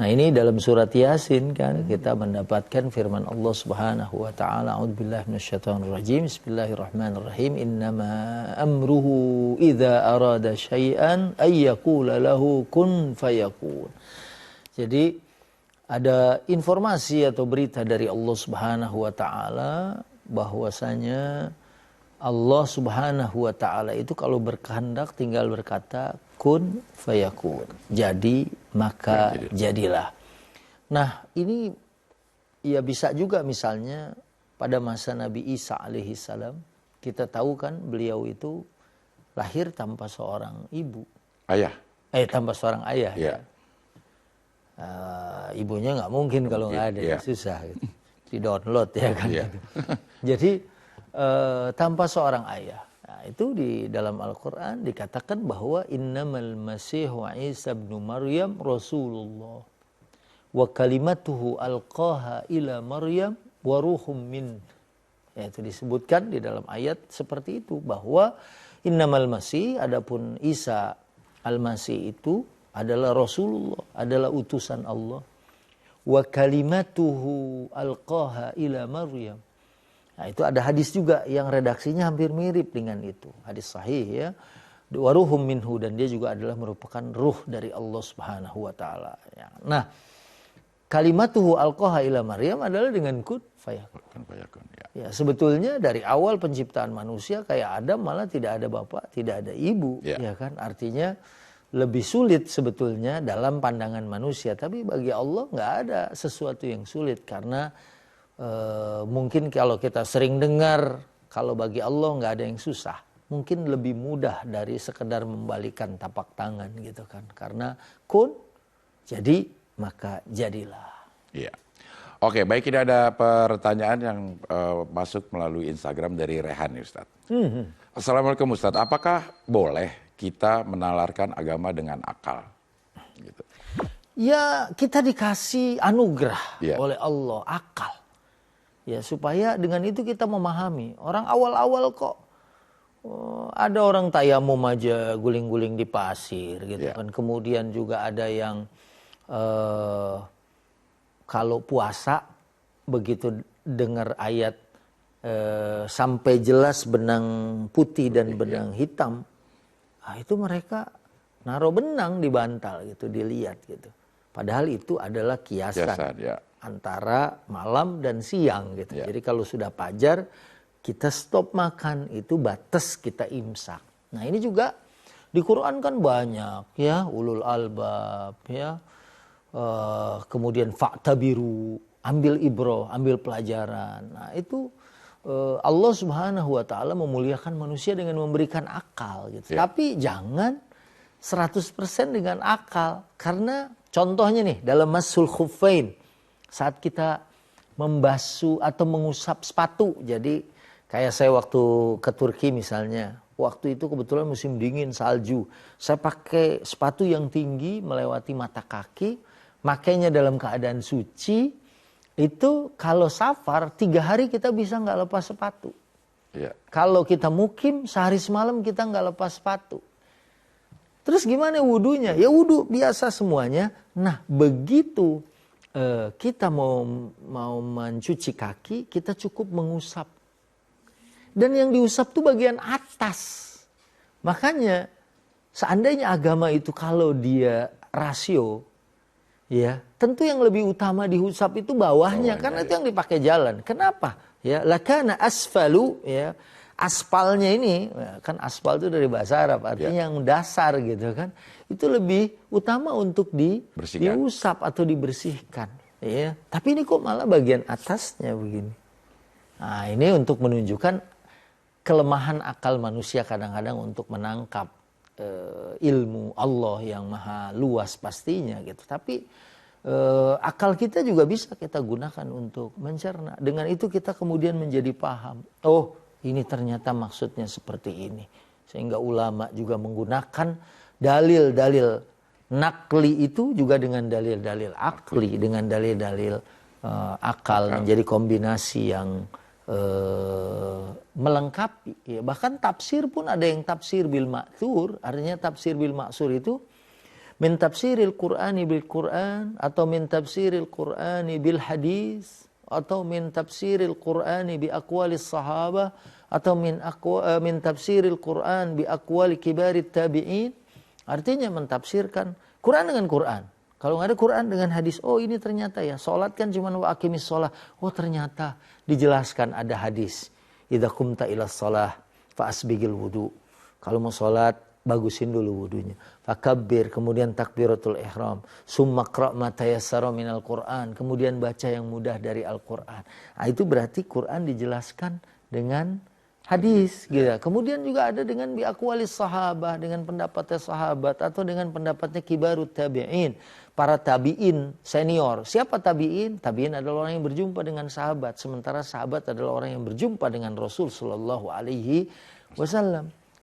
Nah, ini dalam surat Yasin kan kita mendapatkan firman Allah Subhanahu wa taala, a'udzubillahi minasyaitonir rajim, bismillahirrahmanirrahim, innama amruhu idza arada syai'an ay yaqula lahu kun fayakun. Jadi ada informasi atau berita dari Allah Subhanahu wa taala bahwasanya Allah Subhanahu wa taala itu kalau berkehendak tinggal berkata kun fayakun. Jadi maka jadilah. Nah, ini ya bisa juga misalnya pada masa Nabi Isa alaihi salam, kita tahu kan beliau itu lahir tanpa seorang ibu. Ayah. Tanpa seorang ayah. Ya. Ibunya nggak mungkin kalau nggak ada, susah gitu. Di-download ya kan. Jadi tanpa seorang ayah. Nah, itu di dalam Al-Quran dikatakan bahwa innamal masihu Isa ibn Maryam Rasulullah wa kalimatuhu alqaha ila Maryam wa ruhum min. Ya, itu disebutkan di dalam ayat seperti itu bahwa innamal masih, adapun Isa al-Masih itu adalah Rasulullah, adalah utusan Allah. Wa kalimatuhu alqaha ila Maryam. Nah, itu ada hadis juga yang redaksinya hampir mirip dengan itu. Hadis sahih ya. Waruhum minhu, dan dia juga adalah merupakan ruh dari Allah Subhanahu wa taala. Ya. Nah, kalimatuhu alqaha ila Maryam adalah dengan kun fayakun. Ya, sebetulnya dari awal penciptaan manusia kayak Adam malah tidak ada bapak, tidak ada ibu, ya kan? Artinya lebih sulit sebetulnya dalam pandangan manusia, tapi bagi Allah nggak ada sesuatu yang sulit karena mungkin kalau kita sering dengar kalau bagi Allah nggak ada yang susah, mungkin lebih mudah dari sekedar membalikan tapak tangan gitu kan, karena kun jadi maka jadilah. Iya. Oke, baik, ini ada pertanyaan yang masuk melalui Instagram dari Rehan Ustaz. Assalamualaikum Ustaz, apakah boleh kita menalarkan agama dengan akal? Gitu. Ya, kita dikasih anugerah oleh Allah akal. Ya, supaya dengan itu kita memahami. Orang awal-awal kok ada orang tayamum aja guling-guling di pasir gitu kan. Kemudian juga ada yang kalau puasa begitu dengar ayat sampai jelas benang putih dan benang hitam, itu mereka naruh benang di bantal gitu, dilihat gitu. Padahal itu adalah kiasan antara malam dan siang gitu. Jadi kalau sudah fajar kita stop makan, itu batas kita imsak. Nah, ini juga di Quran kan banyak ya, ulul albab ya. Kemudian fa'tabiru, ambil ibrah, ambil pelajaran. Nah, itu Allah Subhanahu wa taala memuliakan manusia dengan memberikan akal gitu. Tapi jangan 100% dengan akal, karena contohnya nih dalam masul khuffain, saat kita membasuh atau mengusap sepatu. Jadi kayak saya waktu ke Turki misalnya, waktu itu kebetulan musim dingin, salju. Saya pakai sepatu yang tinggi melewati mata kaki, makainya dalam keadaan suci. Itu kalau safar 3 hari kita bisa nggak lepas sepatu. Kalau kita mukim sehari semalam kita nggak lepas sepatu. Terus gimana wudunya? Ya wudu biasa semuanya. Nah, begitu kita mau mencuci kaki, kita cukup mengusap. Dan yang diusap tuh bagian atas. Makanya seandainya agama itu kalau dia rasio, ya tentu yang lebih utama diusap itu bawahnya, karena itu yang dipakai jalan. Kenapa? Ya, lakana asfalu, ya aspalnya ini kan, aspal itu dari bahasa Arab, artinya yang dasar gitu kan, itu lebih utama untuk diusap atau dibersihkan. Ya, tapi ini kok malah bagian atasnya begini. Nah, ini untuk menunjukkan kelemahan akal manusia kadang-kadang untuk menangkap ilmu Allah yang maha luas pastinya gitu. Tapi akal kita juga bisa kita gunakan untuk mencerna. Dengan itu kita kemudian menjadi paham. Oh, ini ternyata maksudnya seperti ini. Sehingga ulama juga menggunakan dalil-dalil nakli itu juga dengan dalil-dalil akli, dengan dalil-dalil akal, menjadi kombinasi yang melengkapi. Ya, bahkan tafsir pun ada yang tafsir bil ma'thur, artinya tafsir bil ma'thur itu min tafsiril Qur'ani bil Qur'an, atau min tafsiril Qur'ani bil hadis, atau min tafsiril Qur'ani bi aqwalis sahabah, atau min tafsiril Qur'an bi aqwali kibarit tabi'in. Artinya mentafsirkan Quran dengan Quran. Kalau nggak ada Quran dengan hadis, oh ini ternyata ya, sholat kan cuma wa aqimis sholah. Oh ternyata dijelaskan ada hadis. Idza qumta ila shalah fa asbigil wudu. Kalau mau sholat, bagusin dulu wudunya. Fakabbir, kemudian takbiratul ihram. Summa qra' ma tayassara minal Qur'an. Kemudian baca yang mudah dari Al-Quran. Nah, itu berarti Quran dijelaskan dengan hadis gitu. Kemudian juga ada dengan biaqwalis sahabah, dengan pendapatnya sahabat, atau dengan pendapatnya kibarut tabi'in, para tabi'in senior. Siapa tabi'in? Tabi'in adalah orang yang berjumpa dengan sahabat, sementara sahabat adalah orang yang berjumpa dengan Rasul sallallahu alaihi wasallam.